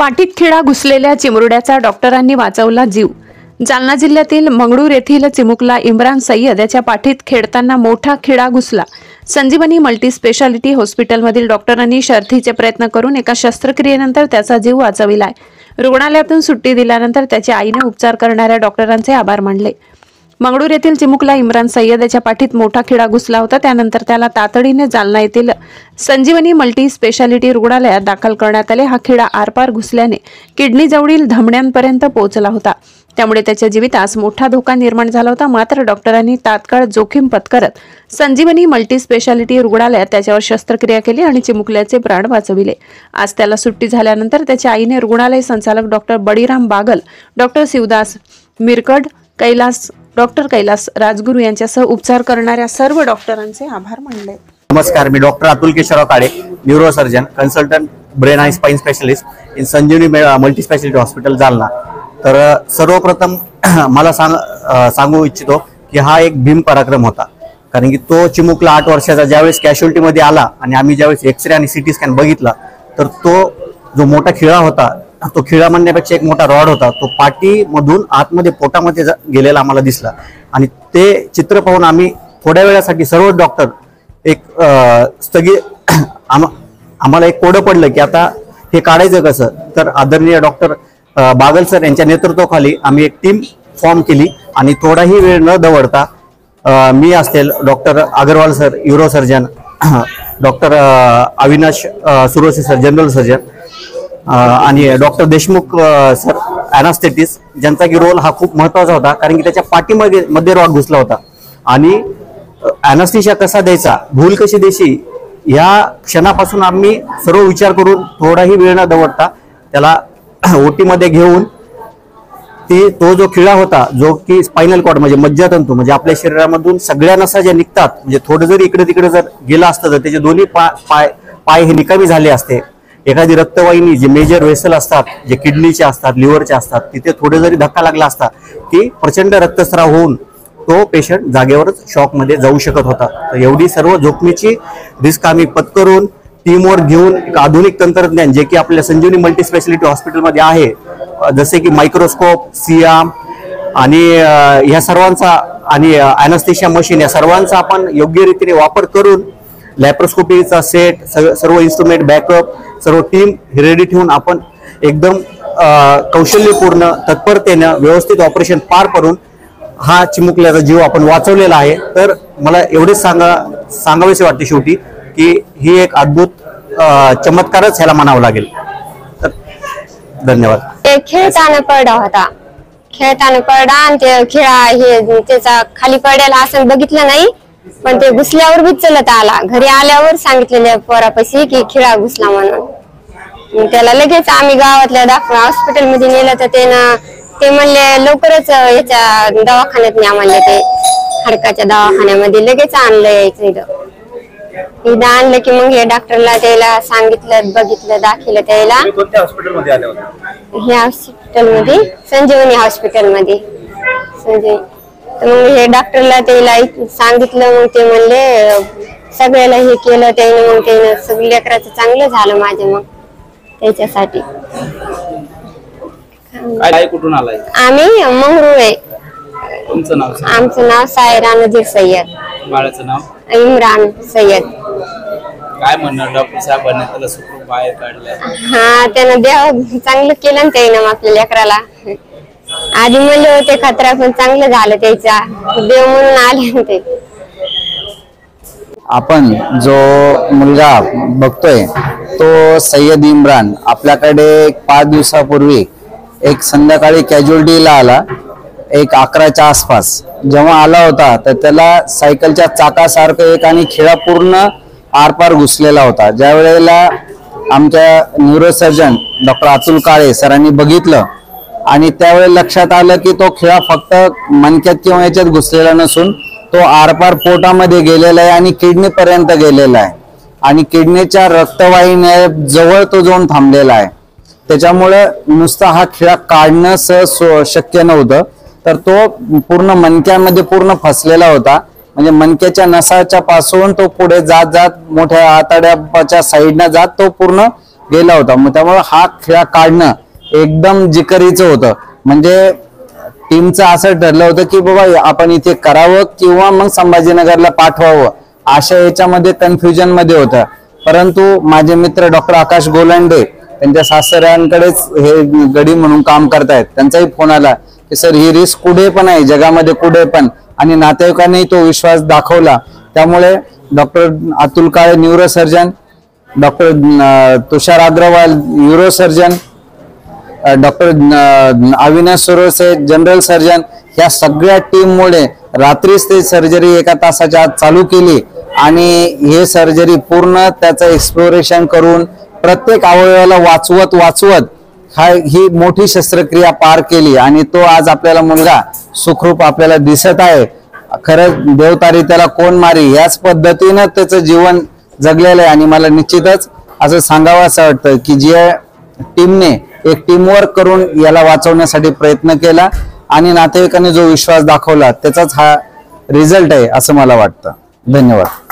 पाठीत खिळा घुसलेल्या चिमुरड्याचा डॉक्टरांनी वाचवला जीव। जालना जिल्ह्यातील मंगळूर येथील चिमुकला इम्रान सय्यद याच्या पाठीत खेळताना मोठा खिळा घुसला। संजीवनी मल्टी स्पेशालिटी हॉस्पिटलमधील डॉक्टरांनी शर्थीचे प्रयत्न करून एका शस्त्रक्रियेनंतर त्याचा जीव वाचविलाय। रुग्णालयातून सुट्टी दिल्यानंतर त्याच्या आईने उपचार करणाऱ्या डॉक्टरांचे आभार मानले। मंगळूर येथील चिमुकला इम्रान सय्यद याच्या पाठीत मोठा खिळा घुसला होता। त्यानंतर त्याला तातडीने जालना येथील संजीवनी मल्टी स्पेशालिटी रुग्णालयात दाखल करण्यात आले। हा खिळा आरपार घुसल्याने किडनी जवळील धमन्यांपर्यंत पोहोचला होता, त्यामुळे त्याच्या जीवितास मोठा धोका निर्माण झाला होता। मात्र डॉक्टरांनी तात्काळ जोखीम पत्करत संजीवनी मल्टी स्पेशालिटी रुग्णालयात त्याच्यावर शस्त्रक्रिया केली आणि चिमुकल्याचे प्राण वाचविले। आज त्याला सुट्टी झाल्यानंतर त्याच्या आईने रुग्णालय संचालक doctor Baliram Bagal, doctor Shivdas Mirkad, doctor Kailas Rajguru यांच्यासह उपचार करणाऱ्या सर्व डॉक्टरांचे आभार मानले। नमस्कार, मी doctor Atul Keshavrao Kale, neurosurgeon, consultant, brain आणि spine specialist in Sanjivani multi speciality hospital Jalna. तर सर्वप्रथम मला सांगू इच्छितो की हा एक भीम पराक्रम होता, कारण की तो चिमुकला 8 वर्षाचा ज्यावेळेस कॅज्युअल्टी मध्ये आला आणि आम्ही ज्यावेळेस एक्सरे आणि सिटी स्कॅन बघितला तर तो जो मोठा खिळा होता, तो खिळा म्हणण्यापेक्षा एक मोठा रॉड होता, तो पाठीमधून आतमध्ये पोटामध्ये गेलेला आम्हाला दिसला। आणि ते चित्र पाहून आम्ही थोड्या वेळासाठी सर्व डॉक्टर एक स्थगित आम्हाला एक कोडं पडलं की आता हे काढायचं कसं। तर आदरणीय डॉक्टर बागल सर यांच्या नेतृत्वाखाली आम्ही एक टीम फॉर्म केली आणि थोडाही वेळ न दवडता मी असतील, doctor Agarwal sir neurosurgeon, doctor Avinash Surose sir general surgeon आणि डॉक्टर देशमुख सर ॲनास्थेटिस्ट, ज्यांचा की रोल हा खूप महत्त्वाचा होता, कारण की त्याच्या पाठीमध्ये रॉड घुसला होता आणि ॲनास्थेशिया कसा द्यायचा, भूल कशी द्यायची, या क्षणापासून आम्ही सर्व विचार करून थोडाही वेळ न दवडता त्याला ओटी मध्ये घेऊन तो जो खिळा होता, जो की स्पायनल कॉर्ड म्हणजे मज्जातंतू, म्हणजे आपल्या शरीरामधून सगळ्या नसा ज्या निघतात, म्हणजे थोडं जरी इकडे तिकडे जर गेला असतं तर त्याचे दोन्ही पाय हे निकामी झाले असते। एखादी रक्तवाहिनी जे मेजर वेसल असतात, जे किडनीचे असतात, लिव्हरचे असतात, तिथे थोडे जरी धक्का लागला असता की प्रचंड रक्तस्राव होऊन तो पेशंट जागेवरच शॉक मध्ये जाऊ शकत होता। तर एवढी सर्व जोखमीची रिस्क आम्ही पत्करून टीमवर्क घेऊन एक आधुनिक तंत्रज्ञान जे की आपल्या संजीवनी मल्टी स्पेशालिटी हॉस्पिटलमध्ये आहे, जसे की मायक्रोस्कोप, सियाम आणि ह्या सर्वांचा आणि ॲनास्थेशिया मशीन, या सर्वांचा आपण योग्य रीतीने वापर करून लॅप्रोस्कोपीचा सेट, सर्व इन्स्ट्रुमेंट, बॅकअप, सर्व टीम रेडी ठेवून आपण एकदम कौशल्यपूर्ण तत्परतेने व्यवस्थित ऑपरेशन पार करून हा चिमुकल्याचा जीव आपण वाचवलेला आहे। तर मला एवढेच सांगावेसे वाटते शेवटी की ही एक अद्भुत चमत्कारच ह्याला म्हणावं लागेल। तर धन्यवाद। खेळताना पडला आणि ते खिळा हे त्याचा खाली पडायला असं बघितलं नाही, पण ते घुसल्यावर बी चलत आला। घरी आल्यावर सांगितलेल्या पोरापाशी की खिळा घुसला म्हणून, त्याला लगेच आम्ही गावातल्या हॉस्पिटल मध्ये नेलं तर ते म्हणले लवकरच याच्या दवाखान्यात न्या म्हणले, ते हाडकाच्या दवाखान्यामध्ये लगेच आणलं यायचं। इथं आणलं की मग हे डॉक्टरला त्याला सांगितलं, बघितलं, दाखवलं त्याला। कोणत्या हॉस्पिटलमध्ये आले होते? हे हॉस्पिटलमध्ये, संजीवनी हॉस्पिटलमध्ये संजीवनी। मग हे डॉक्टरला त्याला सांगितलं, मग ते म्हणले सगळ्याला हे केलं त्याने, मग त्याने सगळं लेकराचं चांगलं झालं माझे। मग त्याच्यासाठी कुठून आलाय? आम्ही मंगरूळ आहे। तुमचं नाव? आमचं नाव सायरा नजीर सय्यद। बाळाचं नाव? इम्रान सय्यद। काय म्हणणार डॉक्टर साहेबांनी त्याला सुखरूप बाहेर काढलं? हा, त्यानं देव चांगलं केलं ना त्यानं आपल्या लेकराला। आधी म्हणले होते खतरा, पण चांगलं झालं, त्याचा देव म्हणून आले ते। आपण जो मुलगा बघतोय तो सय्यद इम्रान आपल्याकडे 5 दिवसापूर्वी एक संध्याकाळी कॅज्युअल्टीला आला, एक 11च्या आसपास जेव्हा आला होता तर त्याला सायकलच्या चाकासारखं एक आणि खिळा पूर्ण आरपार घुसलेला होता। ज्या वेळेला आमच्या न्यूरोसर्जन डॉक्टर अतुल काळे सरांनी बघितलं आणि त्यावेळेला लक्षात आलं की तो खिळा फक्त मणक्यात किंवा याच्यात घुसलेला नसून तो आरपार पोटामध्ये गेलेला आहे आणि किडनी पर्यंत गेलेला आहे आणि किडनीच्या रक्तवाहिन्या जवळ तो जाऊन थांबलेला आहे। त्याच्यामुळे नुसता हा खिळा काढणं शक्य नव्हतं, तर तो पूर्ण मणक्यामध्ये पूर्ण फसलेला होता। म्हणजे मणक्याच्या नसाच्या पासून तो पुढे जात मोठ्या आतड्याच्या साईडने जात तो पूर्ण गेला होता. मग त्यामुळे हा खिळा काढणं एकदम जिकरीचं होतं. म्हणजे टीमचं असं ठरलं होतं की बाबा आपण इथे करावं किंवा मग संभाजीनगरला पाठवावं, अशा याच्यामध्ये कन्फ्युजन मध्ये होतं. परंतु माझे मित्र डॉक्टर आकाश गोलांडे त्यांच्या सासऱ्यांकडेच हे गडी म्हणून काम करतायत. त्यांचाही फोन आला की सर ही रिस्क कुठे पण आहे, जगामध्ये कुठे पण, आणि नातेवाईकांनी तो विश्वास दाखवला. त्यामुळे doctor Atul Kale neurosurgeon, doctor Tushar Agrawal neurosurgeon, doctor Avinash Surose general surgeon, या सगळ्या टीममुळे रात्रीच ते सर्जरी 1 तासाच्या आत चालू केली आणि हे सर्जरी पूर्ण त्याचं एक्सप्लोरेशन करून प्रत्येक अवयवाला वाचवत ही मोठी शस्त्रक्रिया पार केली आणि तो आज आपल्याला मुलगा सुखरूप आपल्याला दिसत आहे. खरंच देवतारी त्याला कोण मारी, याच पद्धतीनं त्याचं जीवन जगलेलं आहे. आणि मला निश्चितच असं सांगावं असं वाटतं की जे टीमने एक टीमवर्क करून याला वाचवण्यासाठी प्रयत्न केला आणि नातेवाईकांनी जो विश्वास दाखवला त्याचाच हा रिझल्ट आहे असं मला वाटतं. धन्यवाद.